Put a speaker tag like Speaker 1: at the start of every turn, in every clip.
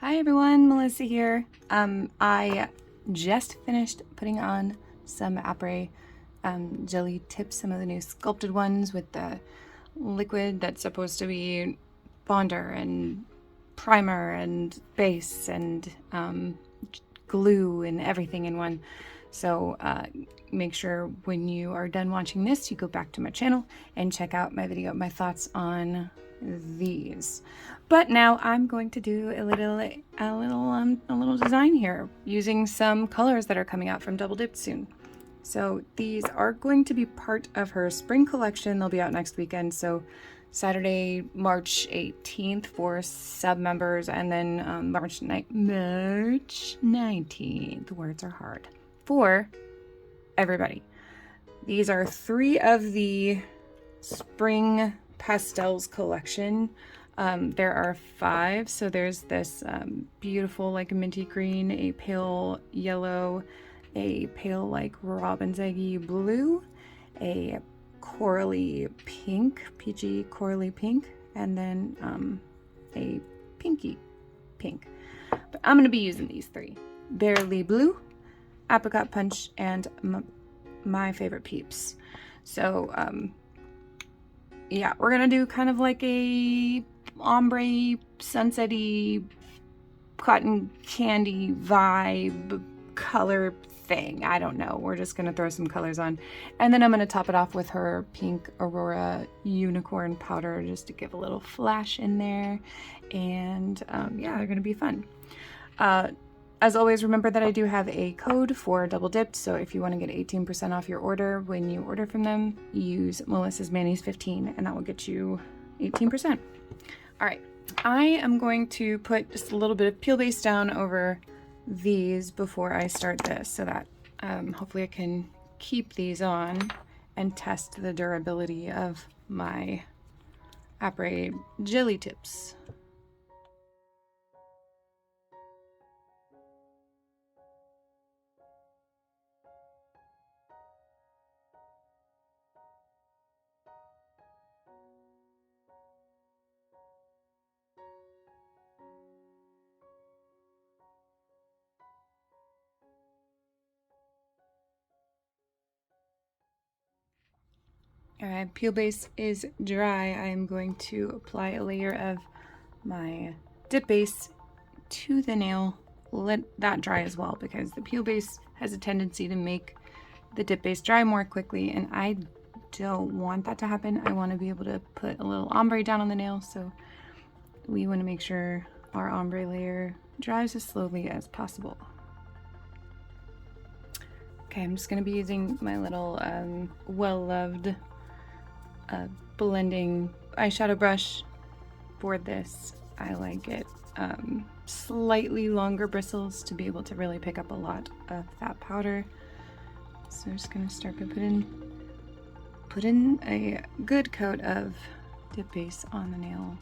Speaker 1: Hi everyone, Melissa here. I just finished putting on some Ombre jelly tips, some of the new sculpted ones with the liquid that's supposed to be bonder and primer and base and glue and everything in one. So make sure when you are done watching this, you go back to my channel and check out my video, my thoughts on these. But now I'm going to do a little design here using some colors that are coming out from Dipp'd soon. So these are going to be part of her spring collection. They'll be out next weekend. So Saturday, March 18th for sub members, and then March 19th, words are hard, for everybody. These are 3 of the spring pastels collection. There are 5, so there's this beautiful like minty green, a pale yellow, a pale like robin's eggy blue, a corally pink, peachy corally pink, and then a pinky pink. But I'm going to be using these 3. Barely Blue, Apricot Punch, and my favorite Peeps. So yeah, we're gonna do kind of like a ombre, sunset-y, cotton candy vibe color thing. I don't know. We're just gonna throw some colors on. And then I'm gonna top it off with her pink Aurora unicorn powder just to give a little flash in there. And yeah, they're gonna be fun. As always, remember that I do have a code for Dipp'd, so if you want to get 18% off your order when you order from them, use Melissa's Manny's 15 and that will get you 18%. All right, I am going to put just a little bit of peel base down over these before I start this so that hopefully I can keep these on and test the durability of my Ombre jelly tips. Alright, peel base is dry. I am going to apply a layer of my dip base to the nail. Let that dry as well because the peel base has a tendency to make the dip base dry more quickly, and I don't want that to happen. I want to be able to put a little ombre down on the nail, so we want to make sure our ombre layer dries as slowly as possible. Okay, I'm just going to be using my little well-loved blending eyeshadow brush for this. I like it slightly longer bristles to be able to really pick up a lot of that powder. So I'm just going to start by putting a good coat of dip base on the nail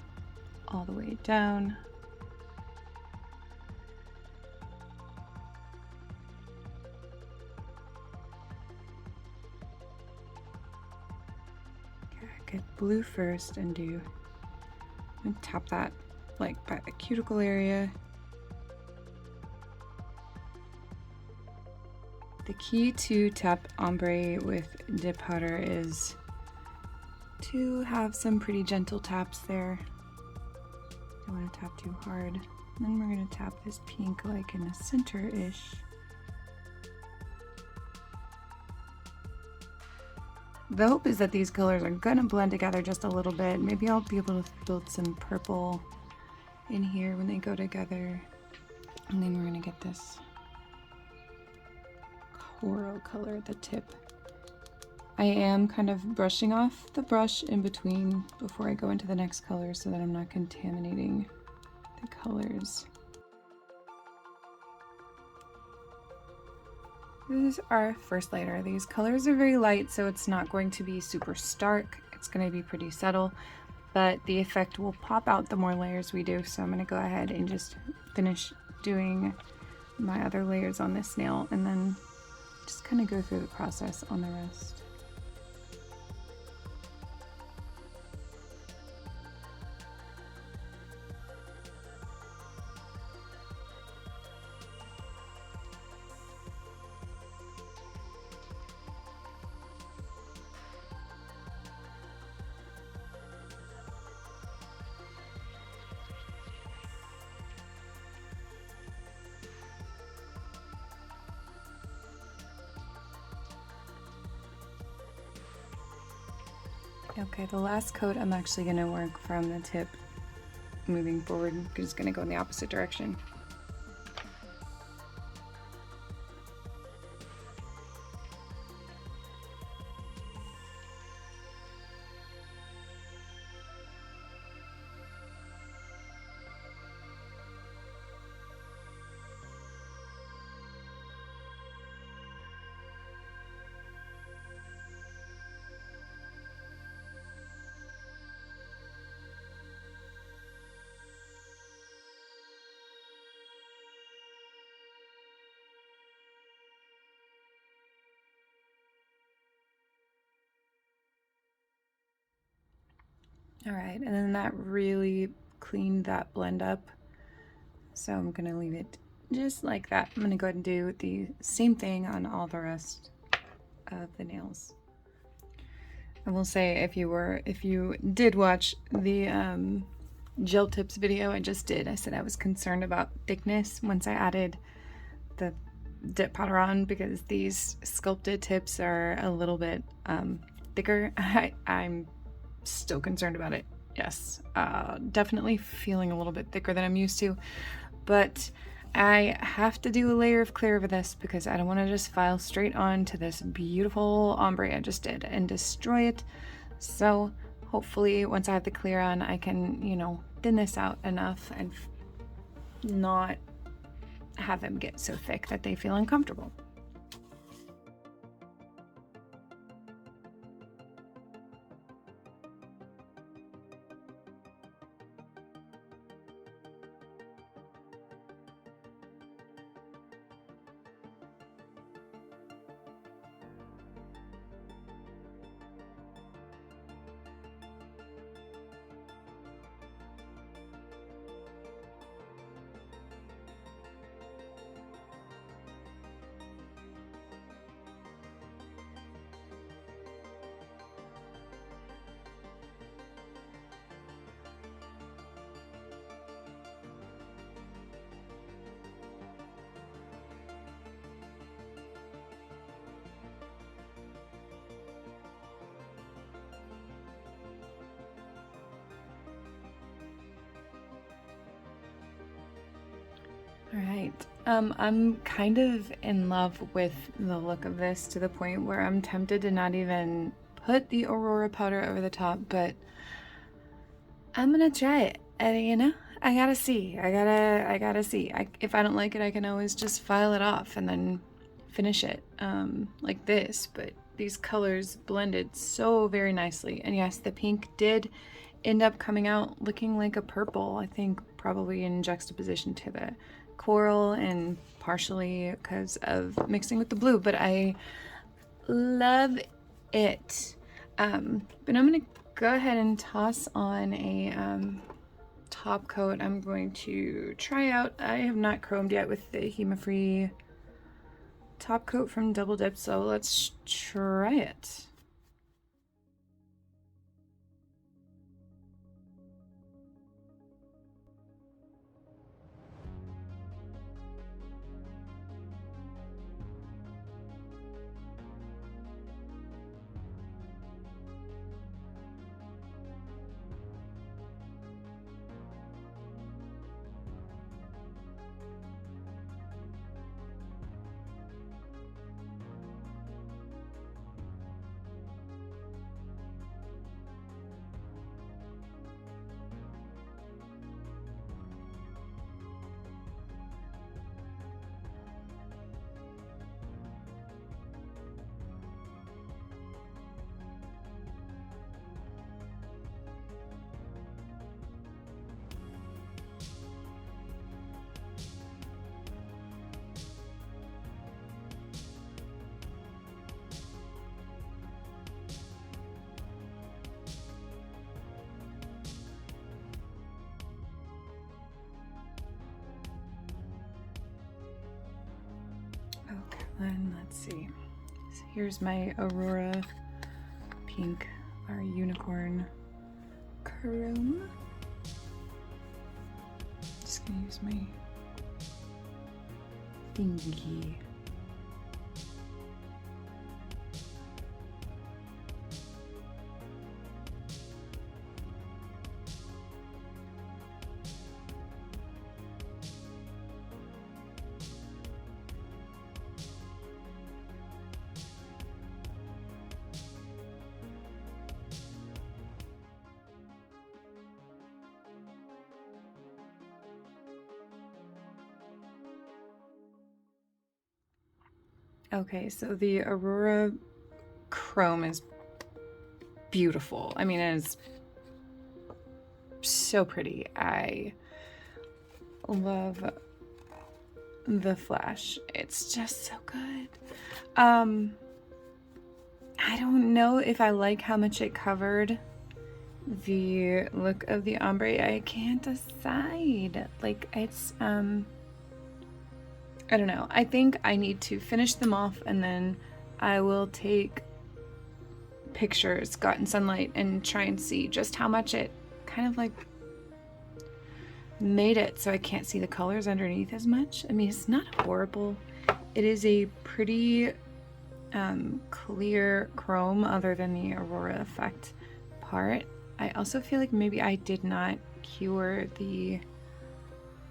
Speaker 1: all the way down. Get blue first and tap that like by the cuticle area. The key to tap ombre with dip powder is to have some pretty gentle taps there. Don't want to tap too hard. And then we're going to tap this pink like in the center-ish. The hope is that these colors are gonna blend together just a little bit. Maybe I'll be able to build some purple in here when they go together. And then we're gonna get this coral color at the tip. I am kind of brushing off the brush in between before I go into the next color so that I'm not contaminating the colors. This is our first layer. These colors are very light, so it's not going to be super stark. It's going to be pretty subtle, but the effect will pop out the more layers we do. So I'm going to go ahead and just finish doing my other layers on this nail and then just kind of go through the process on the rest. Okay, the last coat I'm actually going to work from the tip moving forward. I'm just going to go in the opposite direction. All right, and then that really cleaned that blend up. So I'm gonna leave it just like that. I'm gonna go ahead and do the same thing on all the rest of the nails. I will say, if you did watch the gel tips video I just did, I said I was concerned about thickness once I added the dip powder on, because these sculpted tips are a little bit thicker. I'm still concerned about it. Yes, definitely feeling a little bit thicker than I'm used to, but I have to do a layer of clear over this because I don't want to just file straight on to this beautiful ombre I just did and destroy it. So hopefully once I have the clear on, I can, you know, thin this out enough and not have them get so thick that they feel uncomfortable. All right, I'm kind of in love with the look of this to the point where I'm tempted to not even put the Aurora powder over the top, but I'm gonna try it. And, you know, I gotta see. I gotta see. If I don't like it, I can always just file it off and then finish it like this. But these colors blended so very nicely. And yes, the pink did end up coming out looking like a purple, I think probably in juxtaposition to the coral and partially because of mixing with the blue, but I love it. But I'm gonna go ahead and toss on a top coat. I'm going to try out, I have not chromed yet with the HEMA-free top coat from Dipp'd, so let's try it. Okay, then let's see. So here's my Aurora pink, our unicorn chrome. Just gonna use my thingy. Okay, so the Aurora chrome is beautiful. I mean, it's so pretty. I love the flash. It's just so good. I don't know if I like how much it covered the look of the ombre. I can't decide. Like, it's I don't know. I think I need to finish them off and then I will take pictures got in sunlight and try and see just how much it kind of like made it so I can't see the colors underneath as much. I mean, it's not horrible. It is a pretty clear chrome other than the Aurora effect part. I also feel like maybe I did not cure the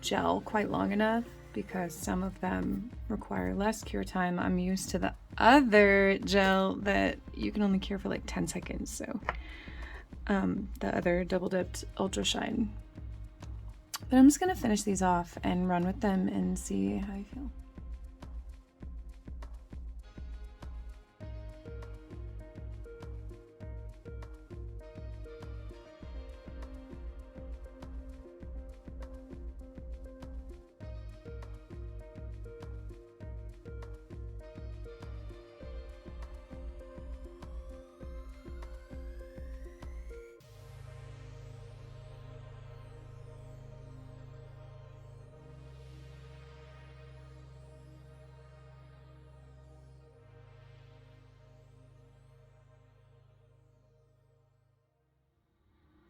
Speaker 1: gel quite long enough because some of them require less cure time. I'm used to the other gel that you can only cure for like 10 seconds. So the other double dipped ultra shine. But I'm just gonna finish these off and run with them and see how I feel.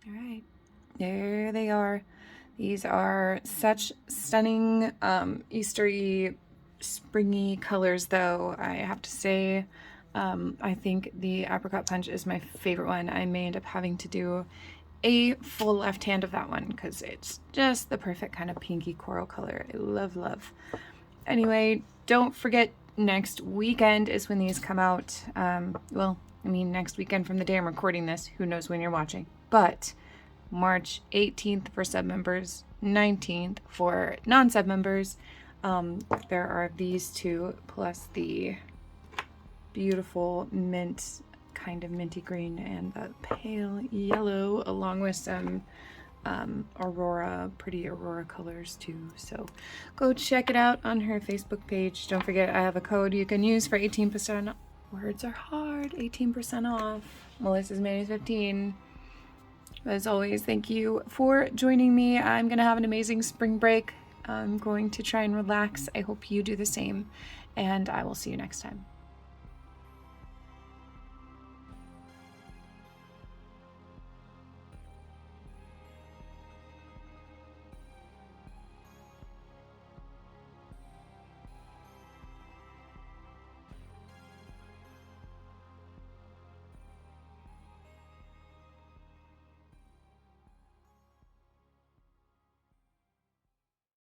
Speaker 1: All right, there they are. These are such stunning Eastery, springy colors though, I have to say. I think the apricot punch is my favorite one. I may end up having to do a full left hand of that one because it's just the perfect kind of pinky coral color. I love, love. Anyway, don't forget next weekend is when these come out. Well, I mean next weekend from the day I'm recording this. Who knows when you're watching. But March 18th for sub members, 19th for non-sub members. There are these two plus the beautiful mint, kind of minty green and the pale yellow, along with some pretty Aurora colors too. So go check it out on her Facebook page. Don't forget I have a code you can use for 18%. Words are hard. 18% off. Melissa's May's 15. As always, thank you for joining me. I'm gonna have an amazing spring break. I'm going to try and relax. I hope you do the same, and I will see you next time.